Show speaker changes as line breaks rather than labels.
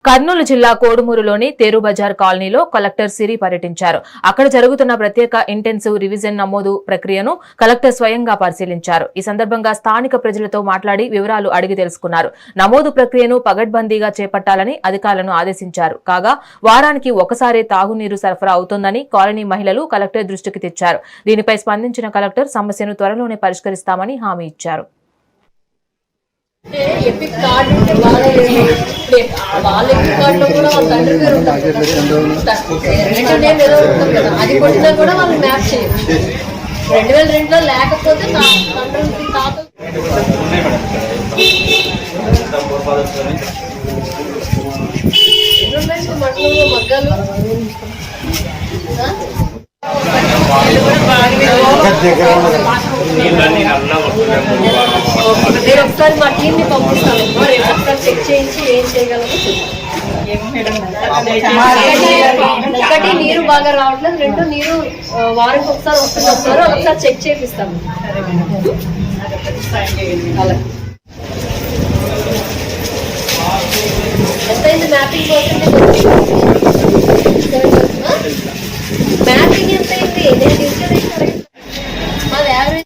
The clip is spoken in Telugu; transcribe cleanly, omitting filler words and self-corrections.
కర్నూలు జిల్లా కోడుమూరులోని తేరు బజార్ కాలనీలో కలెక్టర్ సిరి పర్యటించారు. అక్కడ జరుగుతున్న ప్రత్యేక ఇంటెన్సివ్ రివిజన్ నమోదు ప్రక్రియను కలెక్టర్ స్వయంగా పరిశీలించారు. ఈ సందర్భంగా స్థానిక ప్రజలతో మాట్లాడి వివరాలు అడిగి తెలుసుకున్నారు. నమోదు ప్రక్రియను పగడ్బందీగా చేపట్టాలని అధికారులను ఆదేశించారు. కాగా వారానికి ఒకసారే తాగునీరు సరఫరా అవుతోందని కాలనీ మహిళలు కలెక్టర్ దృష్టికి తెచ్చారు. దీనిపై స్పందించిన కలెక్టర్ సమస్యను త్వరలోనే పరిష్కరిస్తామని హామీ ఇచ్చారు.
ఎపిక్ కార్డు ఉంటే వాళ్ళ ఎపిక్ కార్డులో కూడా వాళ్ళ తండ్రి పేరు ఉంటుంది కదా, అది కొట్టినా కూడా వాళ్ళు మ్యాప్ చేయొచ్చు. 2002లో లేకపోతే తండ్రికి తాత మండలంలో మగ్గాలు నేను ఒకసారి మా టీంని పంపిస్తాను. ఒకసారి చెక్ చేయించి ఏం చేయగలమో ఒకటి నీరు బాగా రావట్లేదు, రెండు నీరు వారానికి ఒకసారి వస్తున్నారు, ఒకసారి చెక్ చేపిస్తాము. అలా